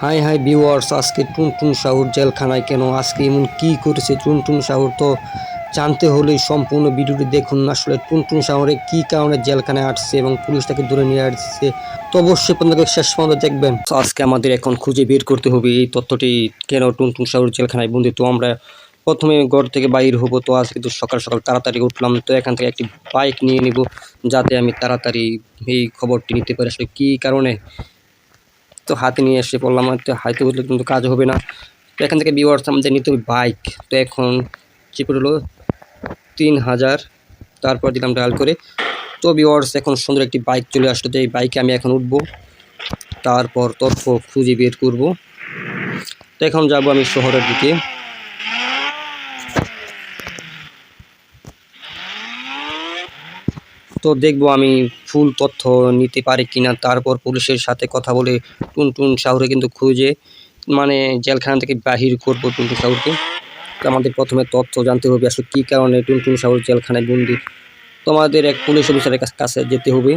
High hi viewers, আজকে টুনটুন সাহুর জেলখানায় কেন, আজকে এমন কি করেছে টুনটুন সাহুর? তো জানতে হলে সম্পূর্ণ ভিডিওটি দেখুন। আসলে টুনটুন সাহুরে কি কারণে জেলখানায় আসছে এবং পুলিশ তাকে ধরে নিয়ে আসছে, তো অবশ্যই আপনাকে শেষ পর্যন্ত দেখবেন। তো আজকে আমাদের এখন খুঁজে বের করতে হবে এই তথ্যটি, কেন টুনটুন সাহুর জেলখানায় বন্দি। তো আমরা প্রথমে ঘর থেকে বাইর হবো। তো আজকে তো সকাল সকাল তাড়াতাড়ি উঠলাম, তো এখান থেকে একটি বাইক নিয়ে নিব যাতে আমি তাড়াতাড়ি এই খবরটি নিতে পারি আসলে কী কারণে। তো হাতে নিয়ে এসে পড়লাম, হাতে উঠলে কিন্তু কাজ হবে না। তো এখান থেকে ভিউয়ার্স আমাদের নিতে হবে বাইক। তো এখন চিপে হলো 3000, তারপর দিলাম ডায়াল করে। তো ভিউয়ার্স এখন সুন্দর একটি বাইক চলে আসলো, তো এই বাইকে আমি এখন উঠবো, তারপর তথ্য খুঁজে বের করব। তো এখন যাব আমি শহরের দিকে। তো দেখবো আমি ফুল তথ্য নিতে পারি কিনা, তারপর পুলিশের সাথে কথা বলে টুনটুন সাহুরে কিন্তু খুঁজে জেলখানা থেকে বাহির করবো টুনটুন সাহুরকে। তো আমাদের প্রথমে তথ্য জানতে হবে আসলে কী কারণে টুনটুন সাহুর জেলখানায় বন্দি। তো আমাদের এক পুলিশ অফিসারের কাছে যেতে হবে।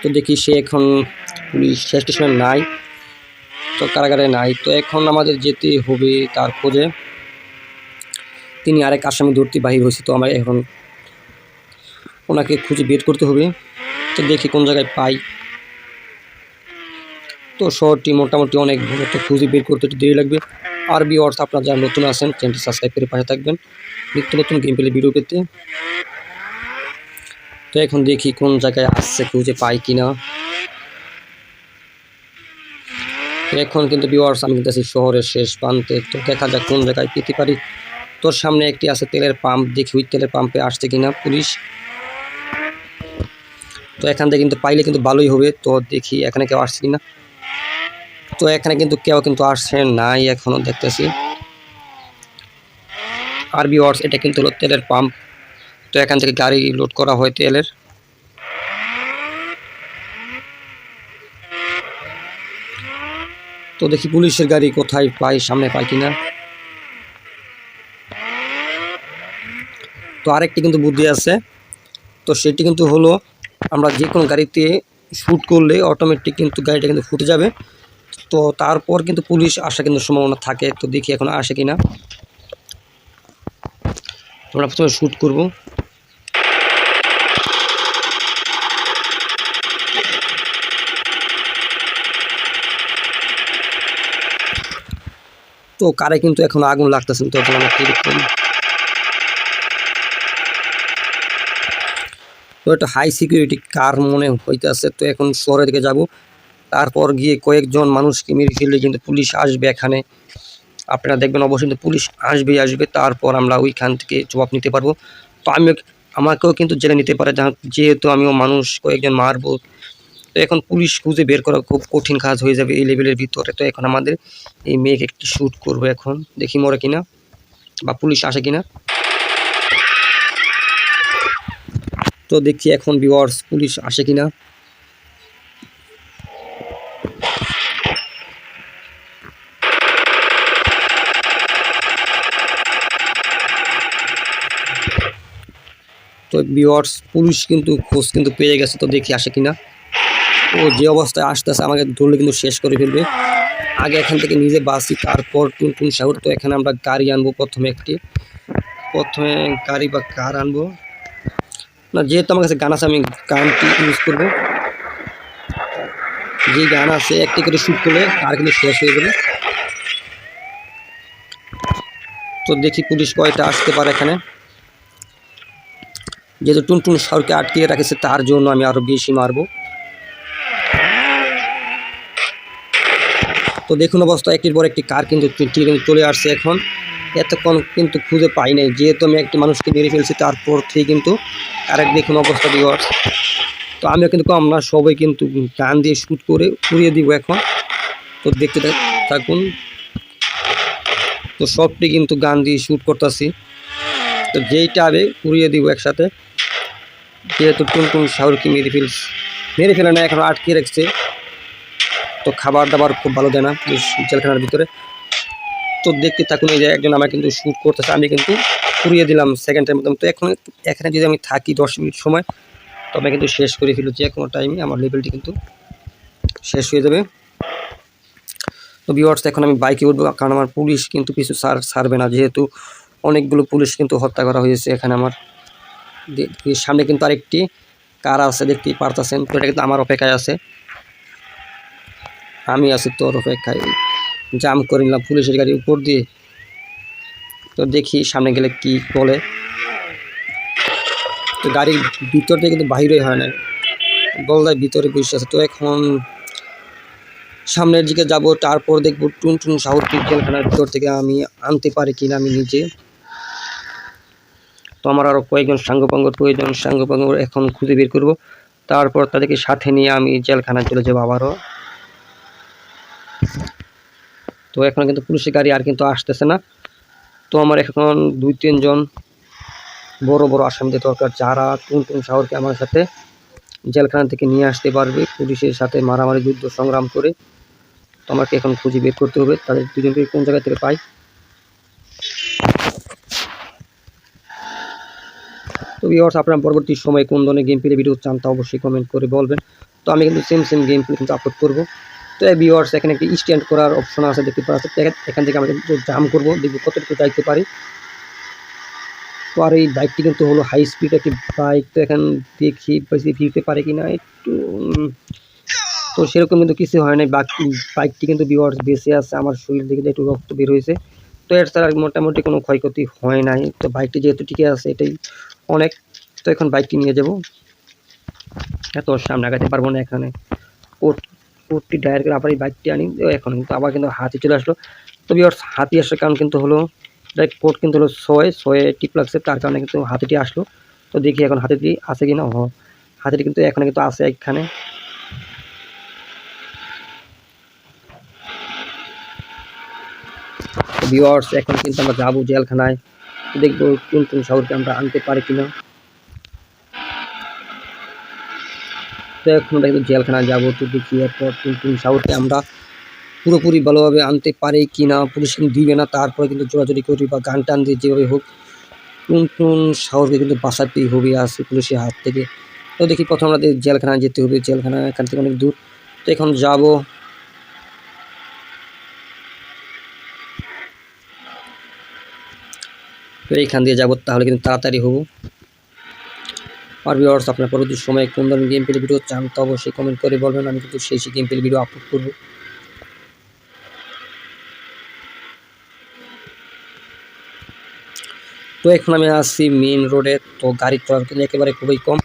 তো দেখি সে এখন পুলিশ স্টেশনে নাই, তো কারাগারে নাই। তো এখন আমাদের যেতে হবে তার খোঁজে। তিনি আরেক আসামি ধরতে বাহির হয়েছে, তো আমরা এখন ওনাকে খুঁজে বের করতে হবে। তো দেখি কোন জায়গায় পাই। তো শহরটি মোটামুটি অনেক ভালো, তো খুঁজে বের করতে একটু দেরি লাগবে। আর ভিউয়ার্স, আপনারা যারা নতুন আছেন চ্যানেলটি সাবস্ক্রাইব করে পাশে থাকবেন নিত্য নতুন গেম প্লে ভিডিও পেতে। তো এখন দেখি কোন জায়গায় আসছে, খুঁজে পাই কিনা। এখন কিন্তু ভিউয়ার্স আমি কিন্তু আছি শহরের শেষ প্রান্তে, তো দেখা যাক কোন জায়গায় পেতে পারি। তোর সামনে একটি আছে তেলের পাম্প, দেখি ওই তেলের পাম্পে আসছে কিনা পুলিশ। তো এখান থেকে কিন্তু পাইলে কিন্তু ভালোই হবে। তো দেখি এখানে কেউ আসছে কিনা। তো এখানে কিন্তু কেউ কিন্তু আসছে নাই এখনো দেখতেছি। আর ভিউয়ার্স এটা কিন্তু হলো তেলের পাম্প, তো এখান থেকে গাড়ি লোড করা হয় তেলের। তো দেখি পুলিশের গাড়ি কোথায় পাই, সামনে পাই কিনা। তো আরেকটি কিন্তু বুদ্ধি আছে, তো সেটি কিন্তু হলো আমরা যে কোনো গাড়িতে শ্যুট করলে অটোমেটিক কিন্তু গাড়িটা কিন্তু ফুটে যাবে। তো তারপর কিন্তু পুলিশ আসা কিন্তু সম্ভাবনা থাকে। তো দেখি এখন আসে কিনা। আমরা প্রথমে শ্যুট করব। তো কারে কিন্তু এখন আগুন লাগতেছে, তো আমার কিরকম। তো একটা হাই সিকিউরিটি কার মনে হইতেছে। তো এখন শহরের দিকে যাব, তারপর গিয়ে কয়েকজন মানুষকে মেরে ফেললে কিন্তু পুলিশ আসবে এখানে। আপনারা দেখবেন অবশ্যই কিন্তু পুলিশ আসবে, তারপর আমরা ওইখান থেকে জবাব নিতে পারবো। তো আমাকেও কিন্তু জেলে নিতে পারে, যেহেতু আমিও মানুষ কয়েকজন মারবো। তো এখন পুলিশ খুঁজে বের করা খুব কঠিন কাজ হয়ে যাবে এই লেভেলের ভিতরে। তো এখন আমাদের এই মেয়েকে একটি শ্যুট করবো, এখন দেখি মরে কিনা বা পুলিশ আসে কিনা। তো দেখছি এখন ভিউয়ার্স পুলিশ আসে কিনা। তো ভিউয়ার্স পুলিশ কিন্তু খোঁজ কিন্তু পেয়ে গেছে, তো দেখি আসে কিনা। ও যে অবস্থায় আসতেছে আমাকে ধরলে কিন্তু শেষ করে ফেলবে। আগে এখান থেকে নিজে বাসি, তারপর টুনটুন সাহুর। তো এখানে আমরা গাড়ি আনবো প্রথমে গাড়ি বা কার আনবো না, যেহেতু আমার কাছে গান আছে আমি গানটি ইউজ করবো। যে গান আছে একটি করে শ্যুট করলে কার কিন্তু শেষ হয়ে যাবে। তো দেখি পুলিশ কয়টা আসতে পারে এখানে। যেহেতু টুনটুন সাহুরকে আটকিয়ে রাখেছে তার জন্য আমি আরো বেশি মারবো। তো দেখুন অবস্থা, একটির পর একটি কার কিন্তু চলে আসছে। এখন এতক্ষণ কিন্তু খুঁজে পাই নাই, যেহেতু আমি একটি মানুষকে মেরে ফেলছি তারপর থেকে কিন্তু আরেক দেখুন অবস্থা ভিউয়ার্স। তো আমিও কিন্তু কম না, সবাই কিন্তু গান দিয়ে শ্যুট করে উড়িয়ে দিব এখন। তো দেখতে থাকুন। তো সবটি কিন্তু গান দিয়ে শ্যুট করতেছি, তো যেইটা আবে উড়িয়ে দিব একসাথে। যেহেতু টুনটুন সাহুরকে মেরে ফেলে না, এখন আটকে রাখছে। তো খাবার দাবার খুব ভালো দেয় না জেলখানার ভিতরে। তো দেখতে থাকুন, এই যে একজন আমার কিন্তু শ্যুট করতেছে, আমি কিন্তু পুড়িয়ে দিলাম সেকেন্ডের মধ্যে। তো এখানে যদি আমি থাকি 10 মিনিট সময়, তবে কিন্তু শেষ করে ফেলি, যে কোনো টাইমে আমার লেভেলটি কিন্তু শেষ হয়ে যাবে। তো ভিউয়ার্স এখন আমি বাইকে উঠবো, কারণ আমার পুলিশ কিন্তু পিছু ছাড়বে না, যেহেতু অনেকগুলো পুলিশ কিন্তু হত্যা করা হয়েছে এখানে। আমার সামনে কিন্তু আরেকটি কার আছে, দেখতেই পারতেছেন। তো এটা কিন্তু আমার অপেক্ষায় আছে, আমি আছি তোর অপেক্ষায়। জাম করে নিলাম পুলিশের গাড়ির উপর দিয়ে। তো দেখি সামনে গেলে কি বলে। তো গাড়ির ভিতর দিয়ে কিন্তু বাহিরই হয় না, বলদায় ভিতরে বসে আছে। তো এখন সামনের দিকে যাব, তারপর দেখব টুনটুন সাহুরকে জেলখানার ভিতর থেকে আমি আনতে পারি কিনা আমি নিজে। তো আমার আরও কয়েকজন সাঙ্গপাঙ্গর প্রয়োজন, সাঙ্গপাঙ্গ এখন খুঁজে বের করব, তারপর তাদেরকে সাথে নিয়ে আমি জেলখানায় চলে যাবো আবারও। তো এখন কিন্তু পুলিশের গাড়ি আর কিন্তু আসতেছে না। তো আমার এখন 2-3 জন বড় বড় আসামিদের দরকার, যারা টুনটুন সাহুরকে আমার সাথে জেলখানা থেকে নিয়ে আসতে পারবে পুলিশের সাথে মারামারি যুদ্ধ সংগ্রাম করে। তো আমাকে এখন খুঁজে বের করতে হবে তাদের দুজনকে কোন জায়গা থেকে পাই। তো ভিউয়ার্স, আপনারা পরবর্তী সময়ে কোন ধরনের গেম প্লে ভিডিও চান তা অবশ্যই কমেন্ট করে বলবেন। তো আমি কিন্তু সেম গেম প্লে কিন্তু আপলোড করবো। তো ভিউয়ার্স, এখানে একটি স্ট্যান্ড করার অপশন আছে, দেখতে পাচ্ছেন। এখান থেকে আমরা কিন্তু জাম করবো, দেখবো কতটুকু যাইতে পারি। তো আর এই বাইকটি কিন্তু হলো হাই স্পিড একটি বাইক। তো এখন দেখি ফিরতে পারে কিনা একটু। তো সেরকম কিন্তু কিছু হয় নাই, বাইকটি কিন্তু ভিউয়ার্স বেঁচে আছে। আমার শরীর থেকে একটু রক্ত বের হয়েছে। তো এর ছাড়া মোটামুটি কোনো ক্ষয়ক্ষতি হয় নাই। তো বাইকটি যেহেতু টিকে আছে এটাই অনেক। তো এখন বাইকটি নিয়ে যাব, এত সামনে আগাতে পারবো না। এখানে কোর্টটি ডায়ার করে আবার এই বাইকটি আনি। এখন কিন্তু আবার কিন্তু হাতি চলে আসলো। তো ভিউয়ার্স, হাতি আসার কারণ কিন্তু হলো ডাইরেক্ট কোর্ট কিন্তু হলো 6 টিপ লাগছে, তার কারণে কিন্তু হাতিটি আসলো। তো দেখি এখন হাতিটি আছে কিনা। হাতিটি কিন্তু এখানে কিন্তু আছে এখানে। ভিউয়ার্স, এখন কিন্তু আমরা যাবো জেলখানায়, দেখবো টুনটুন সাহুরকে আমরা আনতে পারি কিনা। তো এখন আমরা কিন্তু জেলখানায় যাবো। তো দেখি এরপর টুনটুন সাহুরকে আমরা পুরোপুরি ভালোভাবে আনতে পারি কিনা। পুলিশ কিন্তু দিবে না, তারপরে কিন্তু জোরাজোরি করি বা গান টান দিয়ে যেভাবে হোক টুনটুন সাহুরকে কিন্তু বাঁচাতেই হবে আসে পুলিশের হাত থেকে। তো দেখি প্রথম আমাদের জেলখানায় যেতে হবে, জেলখানা এখান থেকে অনেক দূর। তো এখন যাব, তো এইখান দিয়ে যাবো, তাহলে কিন্তু তাড়াতাড়ি হবো। আর ভিউয়ার্স, আপনার পরবর্তী সময়ে কোন ধরনের গেম প্লে ভিডিও চান তা অবশ্যই কমেন্ট করে বলবেন, আমি কিন্তু সেই গেম প্লে ভিডিও আপলোড করবো। তো এখন আমি আসছি মেইন রোডে। তো গাড়ি চলার কিন্তু একেবারে খুবই কম।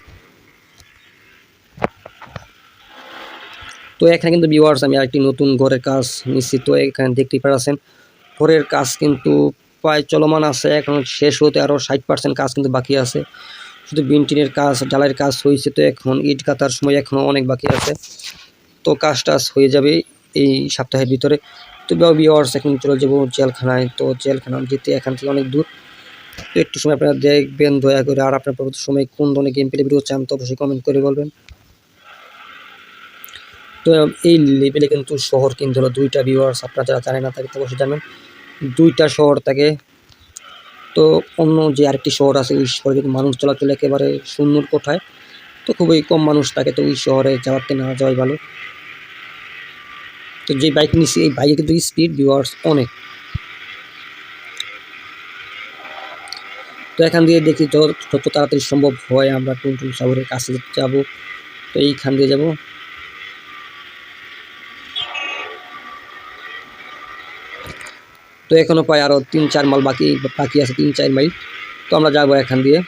তো এখানে কিন্তু ভিউয়ার্স আমি আরেকটি নতুন ঘরের কাজ নিচ্ছি। তো এখানে দেখতেই পাচ্ছেন ঘরের কাজ কিন্তু প্রায় চলমান আছে, এখন শেষ হতে আরও 60% কাজ কিন্তু বাকি আছে। শুধু বিনটিনের কাজ, ঢালাইয়ের কাজ হয়েছে। তো এখন ইট গাঁথার সময় এখনও অনেক বাকি আছে। তো কাজ টাজ হয়ে যাবে এই সপ্তাহের ভিতরে। তো ভিউয়ার্স, এখন চলে যাবো জেলখানায়। তো জেলখানা যেতে এখান থেকে অনেক দূর। তো একটু সময় আপনারা দেখবেন দয়া করে। আর আপনার পরবর্তী সময় কোন ধরনের গেম প্লে ভিডিও চান তো অবশ্যই কমেন্ট করে বলবেন। তো এই লেভেলে কিন্তু শহর কিন্তু হলো 2টা। ভিউয়ার্স, আপনারা যারা জানেন না তাকে তো অবশ্যই জানেন, 2টা শহর থাকে। তো অন্য যে আরেকটি শহর আছে ওই শহরে কিন্তু মানুষ চলাচল একেবারে শূন্যর কোঠায়। তো খুবই কম মানুষ থাকে, তো ওই শহরে যাওয়াতে না যাওয়াই ভালো। তো যে বাইক নিচ্ছি এই বাইকে কিন্তু স্পিড ভিউয়ার্স অনেক। তো এখান দিয়ে দেখি যত তাড়াতাড়ি সম্ভব হয় আমরা টুনটুন সাগরের কাছে যাব। তো এইখান দিয়ে যাব। তো এখনো প্রায় আরও 3-4 মাইল বাকি আছে, 3-4 মাইল। তো আমরা যাবো এখান দিয়ে।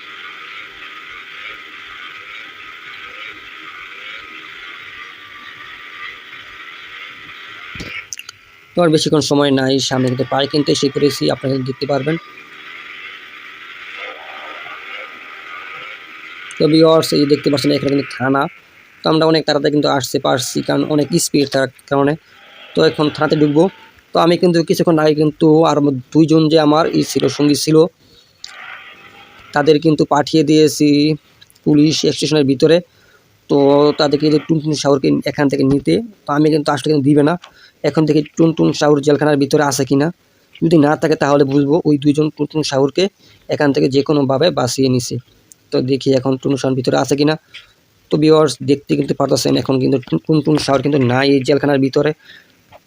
তো আর বেশিক্ষণ সময় নাই, সামনে কিন্তু পার্ক কিন্তু এসে করেছি, আপনারা কিন্তু দেখতে পারবেন। তো ভিউয়ার্স, এই দেখতে পাচ্ছেন এখানে কিন্তু থানা। তো আমরা অনেক তাড়াতাড়ি কিন্তু আসতে পারছি, কারণ অনেক স্পিড থাকার কারণে। তো এখন থানাতে ঢুকবো। তো আমি কিন্তু কিছুক্ষণ আগে কিন্তু আর 2 জন যে আমার ছিল সঙ্গী ছিল, তাদের কিন্তু পাঠিয়ে দিয়েছি পুলিশ স্টেশনের ভিতরে। তো তাদেরকে টুনটুন সাহুরকে এখান থেকে নিতে। তো আমি কিন্তু আসলে কিন্তু দিবে না। এখন থেকে টুনটুন সাহুর জেলখানার ভিতরে আছে কিনা, যদি না থাকে তাহলে বুঝবো ওই 2 জন টুনটুন সাহুরকে এখান থেকে যে কোনোভাবে বাঁচিয়ে নিছে। তো দেখি এখন টুনটুন সাহুর ভিতরে আছে কিনা। তো ভিউয়ার্স, দেখতে কিন্তু পারতেছেন এখন কিন্তু টুনটুন সাহুর কিন্তু নাই এই জেলখানার ভিতরে।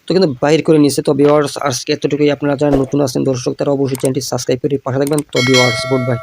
তো কিন্তু বাইর করে নিয়েছে। তো ভিউয়ার্স আজকে এতটুকুই। আপনারা যারা নতুন আছেন দর্শক তারা অবশ্যই চ্যানেলটি সাবস্ক্রাইব করে পাশে থাকবেন। তো ভিউয়ার্স গুড বাই।